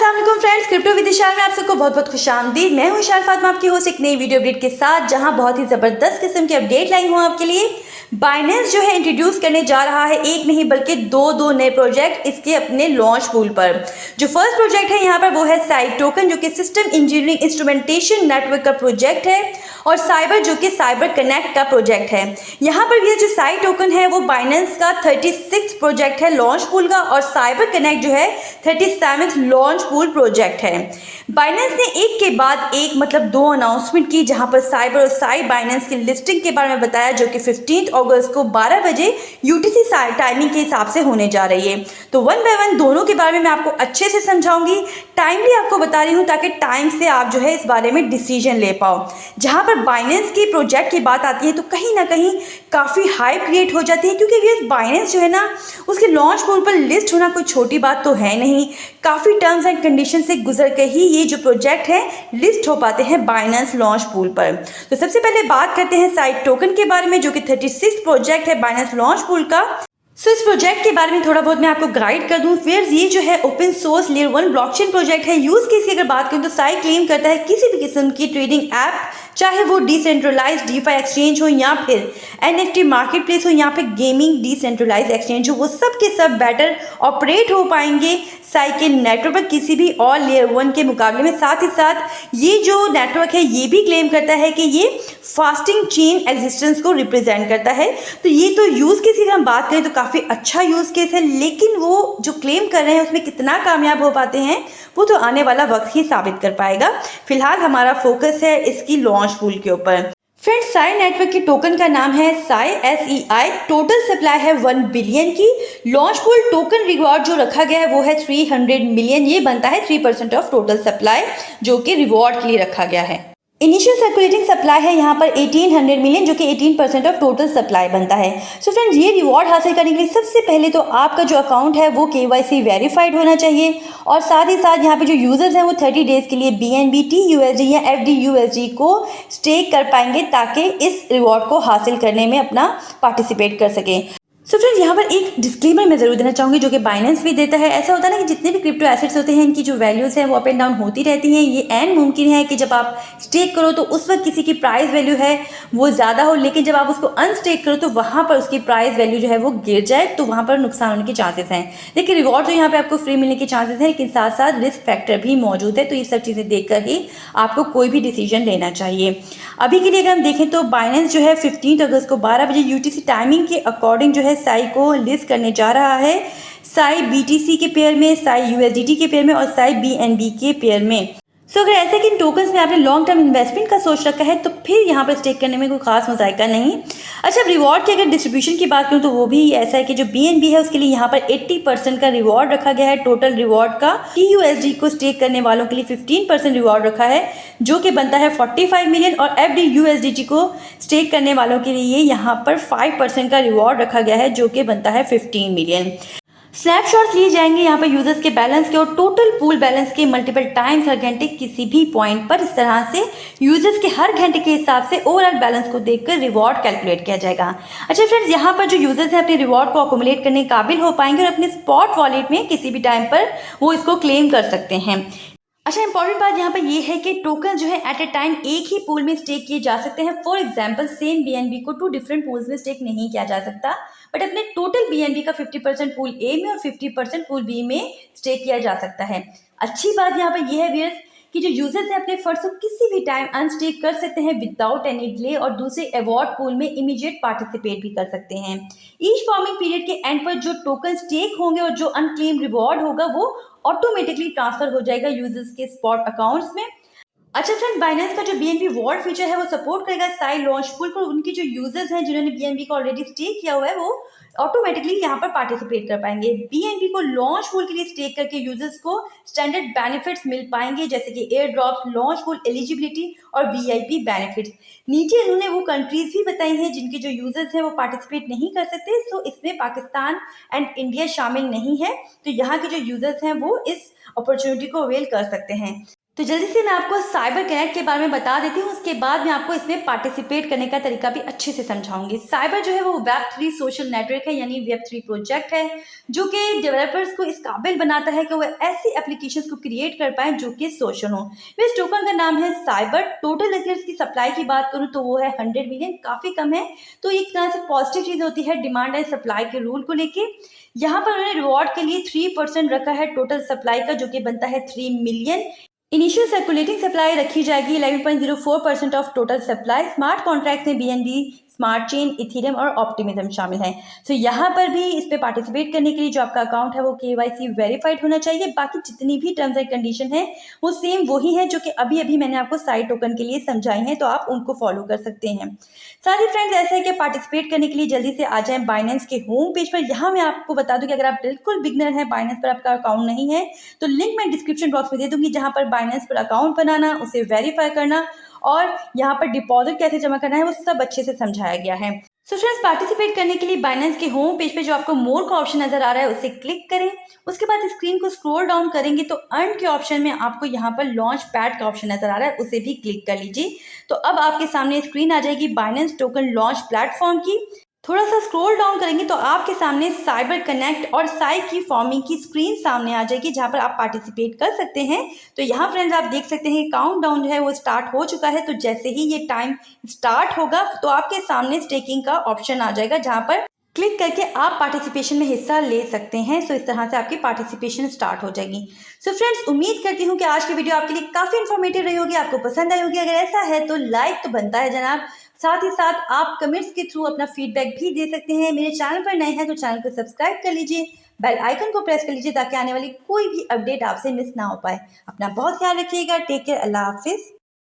अस्सलाम वालेकुम friends, crypto with इशार में आप सबको बहुत बहुत खुशामदीद। मैं हूं इशार फातिमा, आपकी होस्ट एक नई वीडियो अपडेट के साथ, जहां बहुत ही ज़बरदस्त किस्म की अपडेट लाई हूं आपके लिए। बाइनेंस जो है इंट्रोड्यूस करने जा रहा है एक नहीं बल्कि दो नए प्रोजेक्ट इसके अपने लॉन्च पूल पर। जो फर्स्ट प्रोजेक्ट है यहाँ पर वो है साइड टोकन, जो कि सिस्टम इंजीनियरिंग इंस्ट्रूमेंटेशन नेटवर्क का प्रोजेक्ट है, और साइबर जो कि साइबर कनेक्ट का प्रोजेक्ट है। यहाँ पर ये जो साइड टोकन है वो बाइनेंस का 36 प्रोजेक्ट है लॉन्च पूल का, और साइबर कनेक्ट जो है 37 लॉन्च पूल प्रोजेक्ट है। बाइनेंस ने एक के बाद एक मतलब दो अनाउंसमेंट की, जहां पर साइबर और साई बाइनेंस की लिस्टिंग के बारे में बताया, जो कि 15 अगस्त को 12 बजे यूटीसी टाइमिंग के हिसाब से होने जा रही है। तो वन बाय वन दोनों के बारे में मैं आपको अच्छे से समझाऊंगी, टाइमली आपको बता रही हूँ ताकि टाइम से आप जो है इस बारे में डिसीजन ले पाओ। जहां पर बाइनेंस की प्रोजेक्ट की बात आती है तो कहीं ना कहीं काफ़ी हाइप क्रिएट हो जाती है, क्योंकि ये बाइनेंस जो है ना उसके लॉन्च पूल पर लिस्ट होना कोई छोटी बात तो है नहीं। काफ़ी टर्म्स एंड कंडीशन से गुजर के ही ये जो प्रोजेक्ट है लिस्ट हो पाते हैं बाइनेंस लॉन्च पूल पर। तो सबसे पहले बात करते हैं साइड टोकन के बारे में, जो कि 36 प्रोजेक्ट है बाइनेंस लॉन्च पूल का। इस प्रोजेक्ट के बारे में थोड़ा बहुत मैं आपको गाइड कर दूं। फिर ये जो है open source layer 1 blockchain project है। यूज केस की अगर बात करूं तो साई क्लेम करता है किसी भी किस्म की ट्रेडिंग ऐप, चाहे वो डिसेंट्रलाइज डीफाई एक्सचेंज हो या फिर एनएफटी मार्केट प्लेस हो या फिर गेमिंग डिसेंट्रलाइज एक्सचेंज हो, वो सब के सब बेटर ऑपरेट हो पाएंगे साई के नेटवर्क पर किसी भी और लेयर 1 के मुकाबले में। साथ ही साथ ये जो नेटवर्क है ये भी क्लेम करता है कि ये फास्टिंग चेन एग्जिस्टेंस को रिप्रेजेंट करता है। तो ये तो यूज़ केस की हम बात करें तो काफ़ी अच्छा यूज़ केस है, लेकिन वो जो क्लेम कर रहे हैं उसमें कितना कामयाब हो पाते हैं वो तो आने वाला वक्त ही साबित कर पाएगा। फिलहाल हमारा फोकस है इसकी लॉन्च पूल के ऊपर। फ्रेंड्स, साई नेटवर्क के टोकन का नाम है साई SEI। टोटल सप्लाई है 1 बिलियन की। लॉन्च पूल टोकन रिवॉर्ड जो रखा गया है वो है 300 मिलियन। ये बनता है 3% ऑफ टोटल सप्लाई, जो कि रिवॉर्ड के लिए रखा गया है। इनिशियल सर्कुलेटिंग सप्लाई है यहाँ पर 1800 मिलियन, जो कि 18% ऑफ टोटल सप्लाई बनता है। सो फ्रेंड्स, ये रिवॉर्ड हासिल करने के लिए सबसे पहले तो आपका जो अकाउंट है वो KYC वेरीफाइड होना चाहिए, और साथ ही साथ यहाँ पे जो यूजर्स हैं वो 30 डेज के लिए BNB TUSD या FDUSD को स्टेक कर पाएंगे, ताकि इस रिवॉर्ड को हासिल करने में अपना पार्टिसिपेट कर सकें। सो फ्रेंड्स, यहाँ पर एक डिस्क्लेमर मैं ज़रूर देना चाहूँगी, जो कि बाइनेंस भी देता है। ऐसा होता है ना कि जितने भी क्रिप्टो एसेट्स होते हैं इनकी जो वैल्यूज़ हैं वो अप एंड डाउन होती रहती हैं। ये एंड मुमकिन है कि जब आप स्टेक करो तो उस वक्त किसी की प्राइस वैल्यू है वो ज़्यादा हो, लेकिन जब आप उसको अनस्टेक करो तो वहाँ पर उसकी प्राइस वैल्यू जो है वो गिर जाए, तो वहाँ पर नुकसान होने के चांसेस हैं। देखिए, रिवॉर्ड तो यहाँ पर आपको फ्री मिलने के चांसेस हैं, लेकिन साथ साथ रिस्क फैक्टर भी मौजूद है। तो ये सब चीज़ें देख कर ही आपको कोई भी डिसीजन लेना चाहिए। अभी के लिए अगर हम देखें तो बाइनेंस जो है 15 अगस्त को 12 बजे UTC टाइमिंग के अकॉर्डिंग जो है साई को लिस्ट करने जा रहा है, साई BTC के पेयर में, साई USDT के पेयर में और साई BNB के पेयर में। सो अगर ऐसे कि इन टोकन्स में आपने लॉन्ग टर्म इन्वेस्टमेंट का सोच रखा है तो फिर यहाँ पर स्टेक करने में कोई खास मजायका नहीं। अच्छा, अब रिवॉर्ड की अगर डिस्ट्रीब्यूशन की बात करूँ तो वो भी ऐसा है कि जो BNB है उसके लिए यहाँ पर 80% का रिवॉर्ड रखा गया है टोटल रिवॉर्ड का। TUSD को स्टेक करने वालों के लिए 15% रिवॉर्ड रखा है, जो कि बनता है 45 मिलियन, और FDUSDT को स्टेक करने वालों के लिए यहाँ पर 5% का रिवॉर्ड रखा गया है, जो कि बनता है 15 मिलियन। स्नैपशॉट्स लिए जाएंगे यहाँ पर यूजर्स के बैलेंस के और टोटल पूल बैलेंस के मल्टीपल टाइम्स हर घंटे किसी भी पॉइंट पर। इस तरह से यूजर्स के हर घंटे के हिसाब से ओवरऑल बैलेंस को देखकर रिवॉर्ड कैलकुलेट किया जाएगा। अच्छा फ्रेंड्स, यहाँ पर जो यूजर्स हैं अपने रिवॉर्ड को अकोमुलेट करने के काबिल हो पाएंगे और अपने स्पॉट वॉलेट में किसी भी टाइम पर वो इसको क्लेम कर सकते हैं। अच्छा, इंपॉर्टेंट बात यहाँ पर ये है कि टोकन जो है एट ए टाइम एक ही पूल में स्टेक किए जा सकते हैं। फॉर एग्जांपल, सेम BNB को 2 डिफरेंट पूल्स में स्टेक नहीं किया जा सकता, बट अपने टोटल BNB का 50% पूल A में और 50% पूल B में स्टेक किया जा सकता है। अच्छी बात यहाँ पर यह है व्यूअर्स कि जो यूजर्स हैं अपने फंड्स को किसी भी टाइम अनस्टेक कर सकते हैं विदाउट एनी डिले, और दूसरे अवॉर्ड पूल में इमीडिएट पार्टिसिपेट भी कर सकते हैं। ईच फॉर्मिंग पीरियड के एंड पर जो टोकन स्टेक होंगे और जो अनक्लेम रिवॉर्ड होगा वो ऑटोमेटिकली ट्रांसफर हो जाएगा यूजर्स के स्पॉट अकाउंट्स में। अच्छा फ्रेंड, बाइनेंस का जो BNB वॉल्ट फीचर है वो सपोर्ट करेगा साई लॉन्च पूल को। उनके जो यूजर्स हैं जिन्होंने BNB को ऑलरेडी स्टेक किया हुआ है वो ऑटोमेटिकली यहाँ पर पार्टिसिपेट कर पाएंगे। BNB को लॉन्च पूल के लिए स्टेक करके यूजर्स को स्टैंडर्ड बेनिफिट्स मिल पाएंगे, जैसे कि air drops, launch pool eligibility और VIP बेनिफिट्स। नीचे उन्होंने वो कंट्रीज भी बताई हैं जिनके जो यूजर्स हैं वो पार्टिसिपेट नहीं कर सकते। सो इसमें पाकिस्तान एंड इंडिया शामिल नहीं है, तो यहाँ के जो यूजर्स हैं वो इस अपॉर्चुनिटी को अवेल कर सकते हैं। तो जल्दी से मैं आपको साइबर कनेक्ट के बारे में बता देती हूँ, उसके बाद मैं आपको इसमें पार्टिसिपेट करने का तरीका भी अच्छे से समझाऊंगी। साइबर जो है वो वेब3 सोशल नेटवर्क है, यानी वेब3 प्रोजेक्ट है जो कि डेवलपर्स को इस काबिल बनाता है कि वो ऐसी एप्लीकेशंस को क्रिएट कर पाएँ जो कि सोशल हों। इस टोकन का नाम है साइबर। टोटल अगर इसकी सप्लाई की बात करूँ तो वो है 100 मिलियन, काफ़ी कम है। तो एक तरह से पॉजिटिव चीज़ होती है डिमांड एंड सप्लाई के रूल को लेके। यहाँ पर उन्होंने रिवॉर्ड के लिए 3% रखा है टोटल सप्लाई का, जो कि बनता है 3 मिलियन। इनिशियल सर्कुलेटिंग सप्लाई रखी जाएगी 11.04% of total supply. Smart contracts में बीएनबी, स्मार्ट चेन, इथेरियम और ऑप्टिमिज्म शामिल हैं। सो यहाँ पर भी इस पे पार्टिसिपेट करने के लिए जो आपका अकाउंट है वो केवाईसी वेरीफाइड होना चाहिए। बाकी जितनी भी टर्म्स एंड कंडीशन है वो सेम वही है जो कि अभी अभी मैंने आपको साइड टोकन के लिए समझाई हैं, तो आप उनको फॉलो कर सकते हैं। साथ ही फ्रेंड्स ऐसा है कि पार्टिसिपेट करने के लिए जल्दी से आ जाएं बाइनेंस के होम पेज पर। यहाँ मैं आपको बता दूं कि अगर आप बिल्कुल बिगनर हैं, बाइनेंस पर आपका अकाउंट नहीं है, तो लिंक मैं डिस्क्रिप्शन बॉक्स में दे दूंगी, जहाँ पर बाइनेंस पर अकाउंट बनाना, उसे वेरीफाई करना और यहाँ पर डिपॉजिट कैसे जमा करना है वो सब अच्छे से समझाया गया है। सो फ्रेंड्स, पार्टिसिपेट करने के लिए बाइनेंस के होम पेज पे जो आपको मोर का ऑप्शन नजर आ रहा है उसे क्लिक करें। उसके बाद स्क्रीन को स्क्रॉल डाउन करेंगे तो अर्न के ऑप्शन में आपको यहाँ पर लॉन्च पैड का ऑप्शन नजर आ रहा है, उसे भी क्लिक कर लीजिए। तो अब आपके सामने स्क्रीन आ जाएगी बाइनेंस टोकन लॉन्च प्लेटफॉर्म की। थोड़ा सा स्क्रॉल डाउन करेंगे तो आपके सामने साइबर कनेक्ट और साई की फॉर्मिंग की स्क्रीन सामने आ जाएगी, जहां पर आप पार्टिसिपेट कर सकते हैं। तो यहाँ फ्रेंड्स आप देख सकते हैं काउंट डाउन जो है वो स्टार्ट हो चुका है। तो जैसे ही ये टाइम स्टार्ट होगा तो आपके सामने स्टेकिंग का ऑप्शन आ जाएगा, जहां पर क्लिक करके आप पार्टिसिपेशन में हिस्सा ले सकते हैं। सो इस तरह से आपकी पार्टिसिपेशन स्टार्ट हो जाएगी। सो फ्रेंड्स, उम्मीद करती हूँ कि आज की वीडियो आपके लिए काफ़ी इन्फॉर्मेटिव रही होगी, आपको पसंद आई होगी। अगर ऐसा है तो लाइक तो बनता है जनाब। साथ ही साथ आप कमेंट्स के थ्रू अपना फीडबैक भी दे सकते हैं। मेरे चैनल पर नए हैं तो चैनल को सब्सक्राइब कर लीजिए, बेल आइकन को प्रेस कर लीजिए ताकि आने वाली कोई भी अपडेट आपसे मिस ना हो पाए। अपना बहुत ख्याल रखिएगा। Take care. अल्लाह हाफिज़।